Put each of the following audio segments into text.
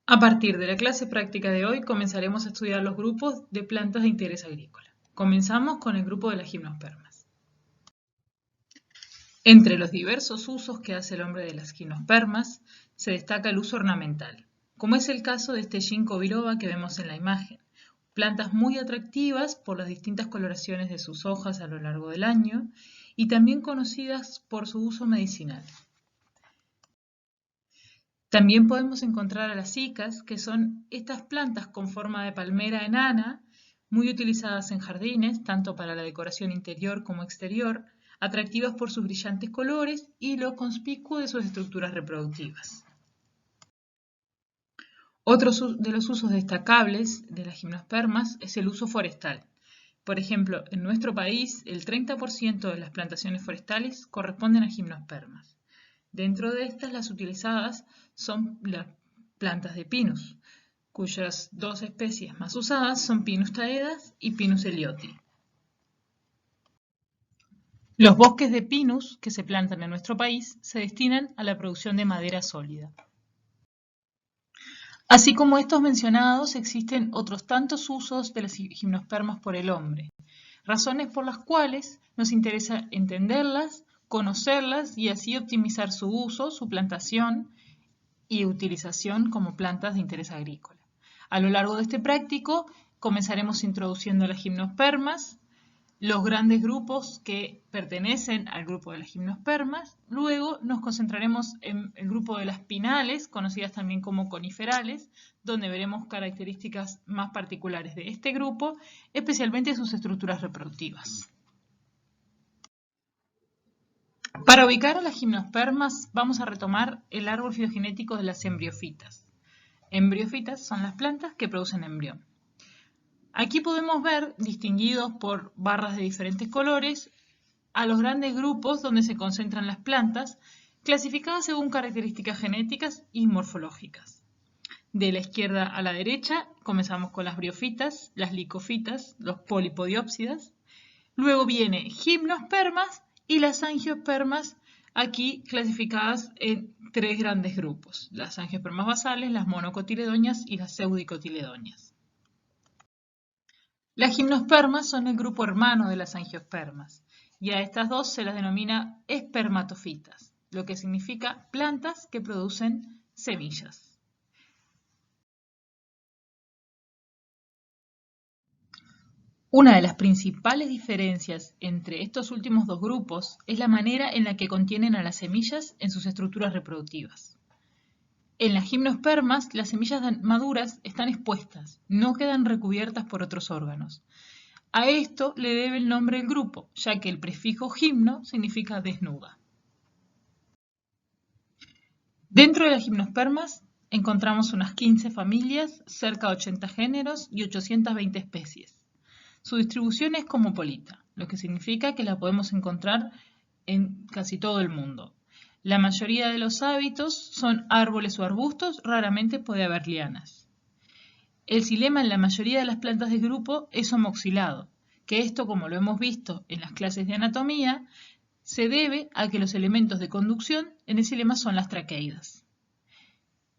A partir de la clase práctica de hoy comenzaremos a estudiar los grupos de plantas de interés agrícola. Comenzamos con el grupo de las gimnospermas. Entre los diversos usos que hace el hombre de las gimnospermas, se destaca el uso ornamental, como es el caso de este ginkgo biloba que vemos en la imagen. Plantas muy atractivas por las distintas coloraciones de sus hojas a lo largo del año y también conocidas por su uso medicinal. También podemos encontrar a las cicas, que son estas plantas con forma de palmera enana, muy utilizadas en jardines, tanto para la decoración interior como exterior, atractivas por sus brillantes colores y lo conspicuo de sus estructuras reproductivas. Otro de los usos destacables de las gimnospermas es el uso forestal. Por ejemplo, en nuestro país, el 30% de las plantaciones forestales corresponden a gimnospermas. Dentro de estas, las utilizadas son las plantas de Pinus, cuyas dos especies más usadas son Pinus taedas y Pinus elioti. Los bosques de Pinus que se plantan en nuestro país se destinan a la producción de madera sólida. Así como estos mencionados, existen otros tantos usos de las gimnospermas por el hombre, razones por las cuales nos interesa entenderlas, conocerlas y así optimizar su uso, su plantación y utilización como plantas de interés agrícola. A lo largo de este práctico comenzaremos introduciendo las gimnospermas, los grandes grupos que pertenecen al grupo de las gimnospermas, luego nos concentraremos en el grupo de las pinales, conocidas también como coniferales, donde veremos características más particulares de este grupo, especialmente sus estructuras reproductivas. Para ubicar a las gimnospermas vamos a retomar el árbol filogenético de las embriofitas. Embriofitas son las plantas que producen embrión. Aquí podemos ver, distinguidos por barras de diferentes colores, a los grandes grupos donde se concentran las plantas, clasificadas según características genéticas y morfológicas. De la izquierda a la derecha comenzamos con las briofitas, las licofitas, los polipodiópsidas. Luego viene gimnospermas y las angiospermas, aquí clasificadas en tres grandes grupos: las angiospermas basales, las monocotiledóneas y las pseudicotiledóneas. Las gimnospermas son el grupo hermano de las angiospermas y a estas dos se las denomina espermatofitas, lo que significa plantas que producen semillas. Una de las principales diferencias entre estos últimos dos grupos es la manera en la que contienen a las semillas en sus estructuras reproductivas. En las gimnospermas, las semillas maduras están expuestas, no quedan recubiertas por otros órganos. A esto le debe el nombre del grupo, ya que el prefijo gimno significa desnuda. Dentro de las gimnospermas encontramos unas 15 familias, cerca de 80 géneros y 820 especies. Su distribución es cosmopolita, lo que significa que la podemos encontrar en casi todo el mundo. La mayoría de los hábitos son árboles o arbustos, raramente puede haber lianas. El xilema en la mayoría de las plantas del grupo es homoxilado, que esto, como lo hemos visto en las clases de anatomía, se debe a que los elementos de conducción en el xilema son las traqueidas.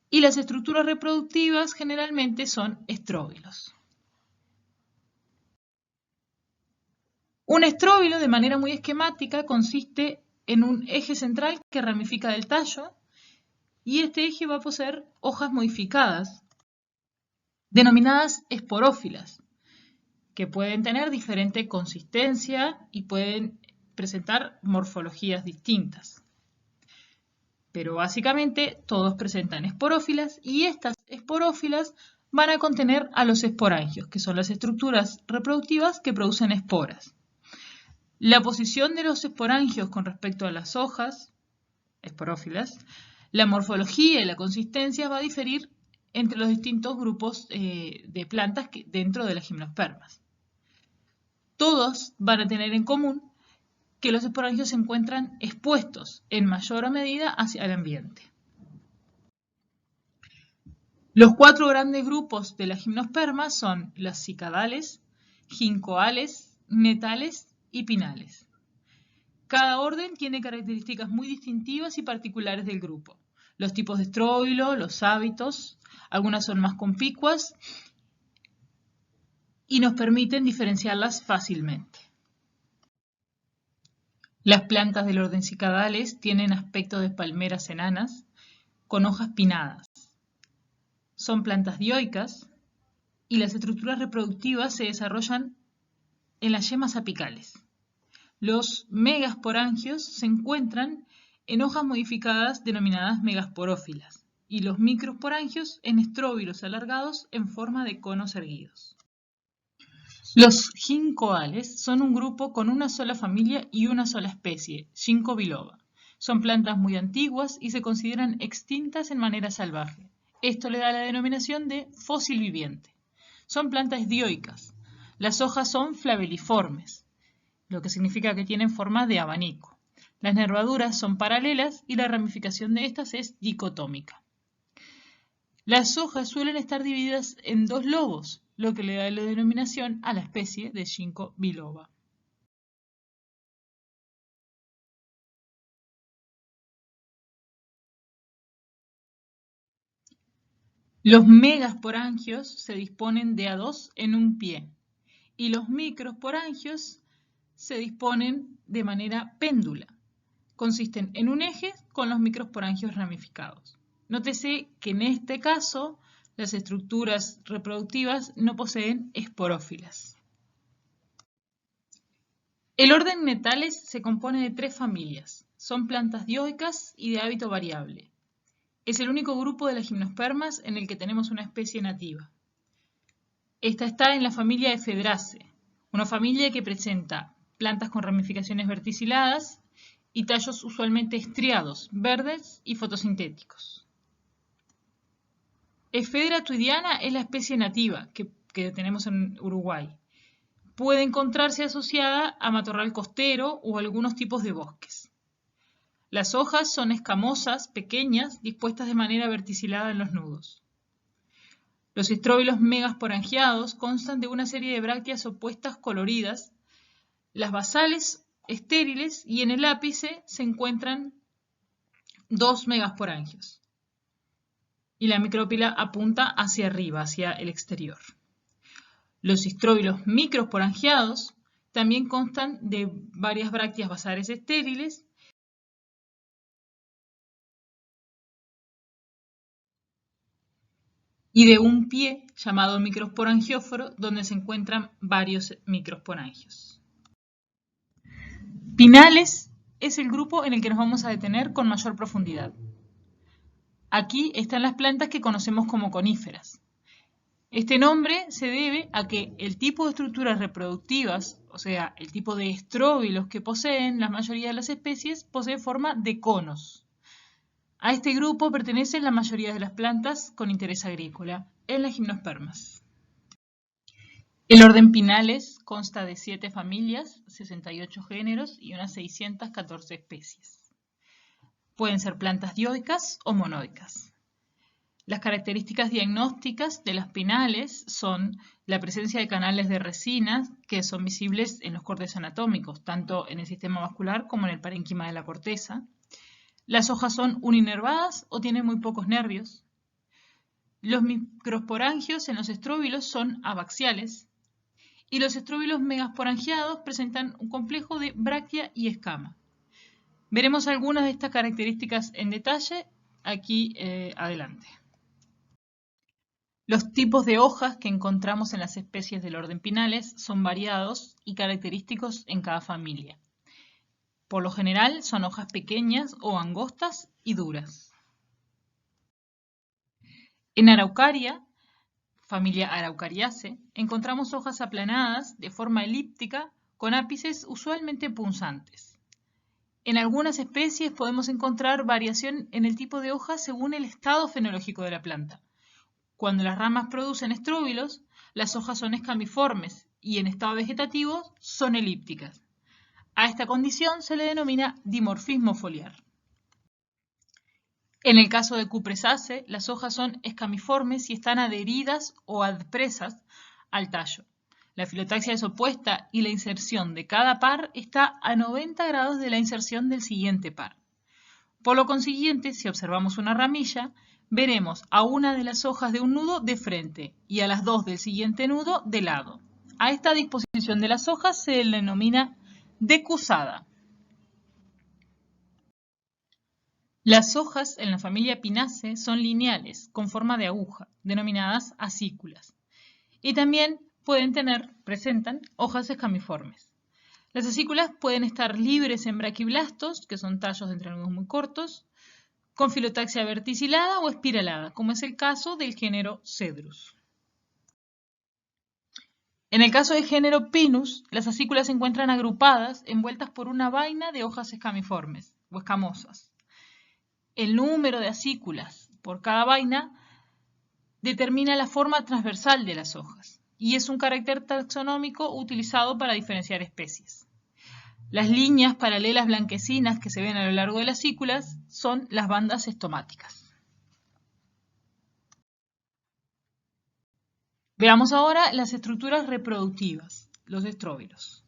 Y las estructuras reproductivas generalmente son estróbilos. Un estróbilo, de manera muy esquemática, consiste en un eje central que ramifica del tallo y este eje va a poseer hojas modificadas, denominadas esporófilas, que pueden tener diferente consistencia y pueden presentar morfologías distintas. Pero básicamente todos presentan esporófilas y estas esporófilas van a contener a los esporangios, que son las estructuras reproductivas que producen esporas. La posición de los esporangios con respecto a las hojas, esporófilas, la morfología y la consistencia va a diferir entre los distintos grupos de plantas dentro de las gimnospermas. Todos van a tener en común que los esporangios se encuentran expuestos en mayor o medida hacia el ambiente. Los cuatro grandes grupos de las gimnospermas son las cicadales, ginkgoales, netales y pinales. Cada orden tiene características muy distintivas y particulares del grupo. los tipos de estróbilo, los hábitos, algunas son más conspicuas y nos permiten diferenciarlas fácilmente. Las plantas del orden Cicadales tienen aspecto de palmeras enanas con hojas pinnadas. Son plantas dioicas y las estructuras reproductivas se desarrollan en las yemas apicales. Los megasporangios se encuentran en hojas modificadas denominadas megasporófilas y los microsporangios en estróbilos alargados en forma de conos erguidos. Los ginkgoales son un grupo con una sola familia y una sola especie, Ginkgo biloba. Son plantas muy antiguas y se consideran extintas en manera salvaje. Esto le da la denominación de fósil viviente. Son plantas dioicas. Las hojas son flabeliformes, lo que significa que tienen forma de abanico. Las nervaduras son paralelas y la ramificación de estas es dicotómica. Las hojas suelen estar divididas en dos lobos, lo que le da la denominación a la especie de Ginkgo biloba. Los megasporangios se disponen de a dos en un pie y los microsporangios se disponen de manera péndula. Consisten en un eje con los microsporangios ramificados. Nótese que en este caso las estructuras reproductivas no poseen esporófilas. El orden Netales se compone de tres familias. Son plantas dioicas y de hábito variable. Es el único grupo de las gimnospermas en el que tenemos una especie nativa. Esta está en la familia Ephederaceae, una familia que presenta plantas con ramificaciones verticiladas y tallos usualmente estriados, verdes y fotosintéticos. Ephedra tuidiana es la especie nativa que tenemos en Uruguay. Puede encontrarse asociada a matorral costero o algunos tipos de bosques. Las hojas son escamosas, pequeñas, dispuestas de manera verticilada en los nudos. Los estróbilos megasporangiados constan de una serie de brácteas opuestas coloridas, las basales estériles y en el ápice se encuentran dos megasporangios. Y la micrópila apunta hacia arriba, hacia el exterior. Los estróbilos microsporangiados también constan de varias brácteas basales estériles y de un pie llamado microsporangióforo donde se encuentran varios microsporangios. Pinales es el grupo en el que nos vamos a detener con mayor profundidad. Aquí están las plantas que conocemos como coníferas. Este nombre se debe a que el tipo de estructuras reproductivas, o sea, el tipo de estróbilos que poseen la mayoría de las especies, posee forma de conos. A este grupo pertenecen la mayoría de las plantas con interés agrícola en las gimnospermas. El orden Pinales consta de 7 familias, 68 géneros y unas 614 especies. Pueden ser plantas dioicas o monoicas. Las características diagnósticas de las pinales son la presencia de canales de resinas que son visibles en los cortes anatómicos, tanto en el sistema vascular como en el parénquima de la corteza. Las hojas son uninervadas o tienen muy pocos nervios. Los microsporangios en los estróbilos son abaxiales y los estróbilos megasporangiados presentan un complejo de bráctea y escama. Veremos algunas de estas características en detalle aquí adelante. Los tipos de hojas que encontramos en las especies del orden Pinales son variados y característicos en cada familia. Por lo general son hojas pequeñas o angostas y duras. En Araucaria, familia Araucariaceae, encontramos hojas aplanadas de forma elíptica con ápices usualmente punzantes. En algunas especies podemos encontrar variación en el tipo de hoja según el estado fenológico de la planta. Cuando las ramas producen estróbilos, las hojas son escamiformes y en estado vegetativo son elípticas. A esta condición se le denomina dimorfismo foliar. En el caso de Cupressaceae, las hojas son escamiformes y están adheridas o adpresas al tallo. La filotaxia es opuesta y la inserción de cada par está a 90 grados de la inserción del siguiente par. Por lo consiguiente, si observamos una ramilla, veremos a una de las hojas de un nudo de frente y a las dos del siguiente nudo de lado. A esta disposición de las hojas se le denomina decusada. Las hojas en la familia Pinaceae son lineales, con forma de aguja, denominadas acículas. Y también presentan hojas escamiformes. Las acículas pueden estar libres en braquiblastos, que son tallos de entrenudos muy cortos, con filotaxia verticilada o espiralada, como es el caso del género Cedrus. En el caso del género Pinus, las acículas se encuentran agrupadas, envueltas por una vaina de hojas escamiformes o escamosas. El número de acículas por cada vaina determina la forma transversal de las hojas y es un carácter taxonómico utilizado para diferenciar especies. Las líneas paralelas blanquecinas que se ven a lo largo de las acículas son las bandas estomáticas. Veamos ahora las estructuras reproductivas, los estróbilos.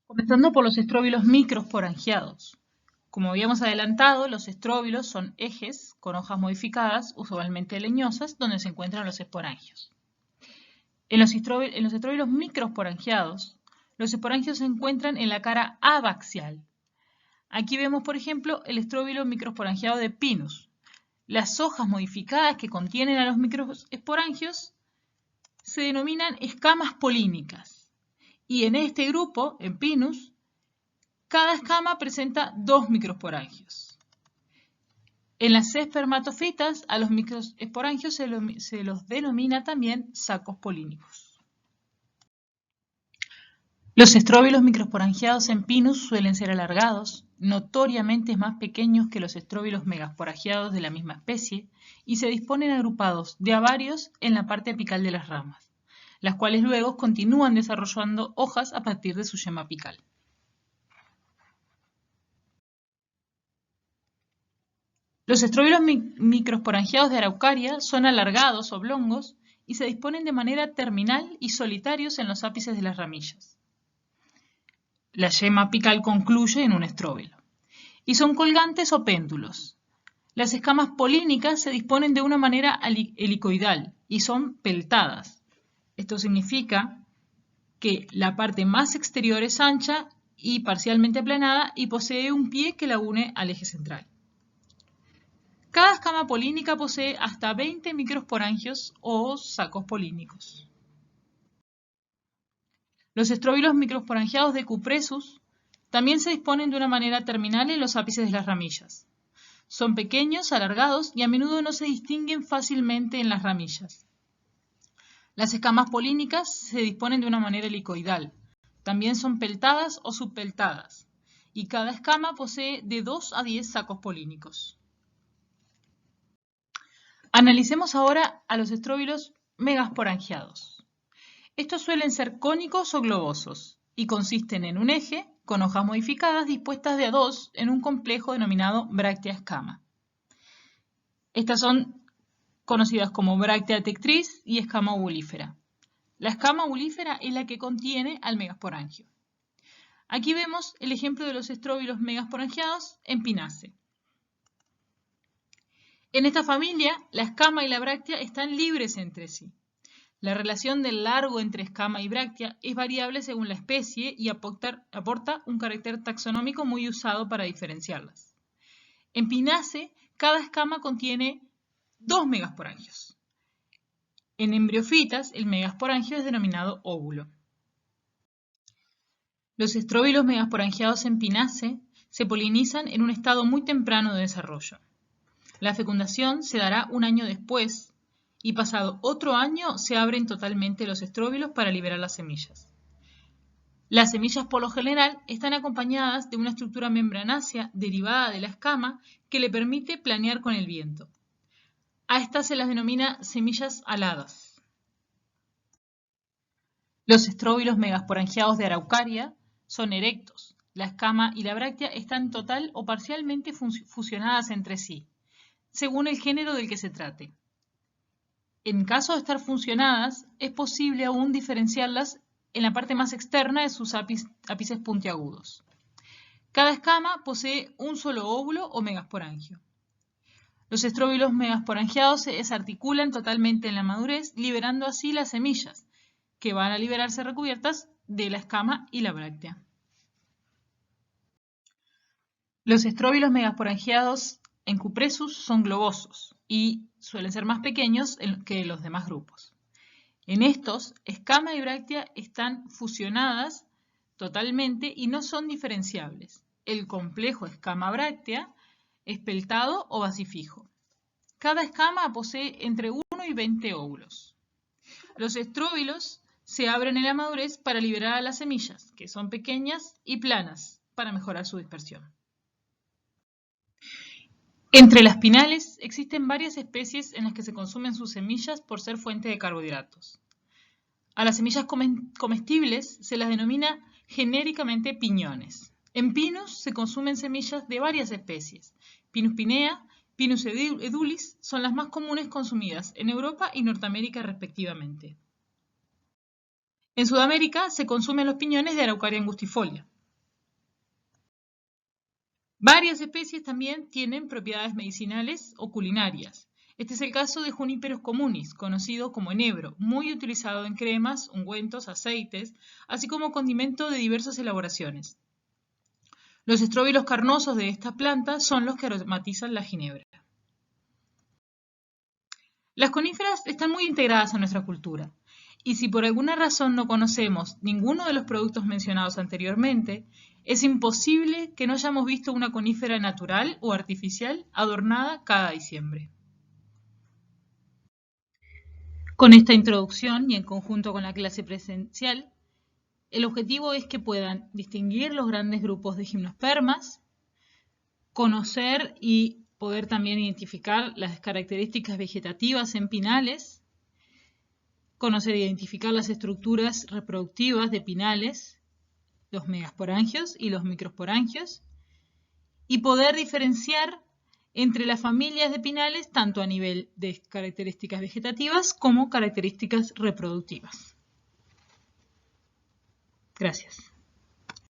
Comenzando por los estróbilos microsporangiados. Como habíamos adelantado, los estróbilos son ejes con hojas modificadas, usualmente leñosas, donde se encuentran los esporangios. En los estróbilos microsporangiados, los esporangios se encuentran en la cara abaxial. Aquí vemos, por ejemplo, el estróbilo microsporangiado de Pinus. Las hojas modificadas que contienen a los microesporangios se denominan escamas polínicas. Y en este grupo, en Pinus, cada escama presenta 2 microesporangios. En las espermatofitas, a los microesporangios se los denomina también sacos polínicos. Los estróbilos microesporangiados en Pinus suelen ser alargados, notoriamente más pequeños que los estróbilos megasporangiados de la misma especie, y se disponen agrupados de a varios en la parte apical de las ramas, las cuales luego continúan desarrollando hojas a partir de su yema apical. Los estróbilos microesporangiados de Araucaria son alargados, oblongos, y se disponen de manera terminal y solitarios en los ápices de las ramillas. La yema apical concluye en un estróbilo. Y son colgantes o péndulos. Las escamas polínicas se disponen de una manera helicoidal y son peltadas. Esto significa que la parte más exterior es ancha y parcialmente aplanada y posee un pie que la une al eje central. Cada escama polínica posee hasta 20 microesporangios o sacos polínicos. Los estróbilos microesporangiados de Cupressus también se disponen de una manera terminal en los ápices de las ramillas. Son pequeños, alargados y a menudo no se distinguen fácilmente en las ramillas. Las escamas polínicas se disponen de una manera helicoidal. También son peltadas o subpeltadas. Y cada escama posee de 2 a 10 sacos polínicos. Analicemos ahora a los estróbilos megasporangiados. Estos suelen ser cónicos o globosos y consisten en un eje con hojas modificadas dispuestas de a 2 en un complejo denominado bráctea-escama. Estas son conocidas como bráctea tectriz y escama ovulífera. La escama ovulífera es la que contiene al megasporangio. Aquí vemos el ejemplo de los estróbilos megasporangiados en Pinaceae. En esta familia, la escama y la bráctea están libres entre sí. La relación del largo entre escama y bráctea es variable según la especie y aporta un carácter taxonómico muy usado para diferenciarlas. En Pinaceae, cada escama contiene 2 megasporangios. En embriofitas, el megasporangio es denominado óvulo. Los estróbilos megasporangiados en Pinaceae se polinizan en un estado muy temprano de desarrollo. La fecundación se dará un año después y pasado otro año se abren totalmente los estróbilos para liberar las semillas. Las semillas por lo general están acompañadas de una estructura membranácea derivada de la escama que le permite planear con el viento. A estas se las denomina semillas aladas. Los estróbilos megasporangiados de Araucaria son erectos. La escama y la bráctea están total o parcialmente fusionadas entre sí, según el género del que se trate. En caso de estar funcionadas, es posible aún diferenciarlas en la parte más externa de sus ápices puntiagudos. Cada escama posee un solo óvulo o megasporangio. Los estróbilos megasporangiados se desarticulan totalmente en la madurez, liberando así las semillas, que van a liberarse recubiertas de la escama y la bráctea. Los estróbilos megasporangiados en Cupressus son globosos y suelen ser más pequeños que los demás grupos. En estos, escama y bráctea están fusionadas totalmente y no son diferenciables. El complejo escama-bráctea es peltado o basifijo. Cada escama posee entre 1 y 20 óvulos. Los estróbilos se abren en la madurez para liberar a las semillas, que son pequeñas y planas, para mejorar su dispersión. Entre las pinales existen varias especies en las que se consumen sus semillas por ser fuente de carbohidratos. A las semillas comestibles se las denomina genéricamente piñones. En Pinus se consumen semillas de varias especies. Pinus pinea, Pinus edulis son las más comunes consumidas en Europa y Norteamérica respectivamente. En Sudamérica se consumen los piñones de Araucaria angustifolia. Varias especies también tienen propiedades medicinales o culinarias. Este es el caso de Juniperus communis, conocido como enebro, muy utilizado en cremas, ungüentos, aceites, así como condimento de diversas elaboraciones. Los estróbilos carnosos de esta planta son los que aromatizan la ginebra. Las coníferas están muy integradas a nuestra cultura, y si por alguna razón no conocemos ninguno de los productos mencionados anteriormente, es imposible que no hayamos visto una conífera natural o artificial adornada cada diciembre. Con esta introducción y en conjunto con la clase presencial, el objetivo es que puedan distinguir los grandes grupos de gimnospermas, conocer y poder también identificar las características vegetativas en pinales, conocer e identificar las estructuras reproductivas de pinales, los megasporangios y los microsporangios, y poder diferenciar entre las familias de pinales tanto a nivel de características vegetativas como características reproductivas. Gracias.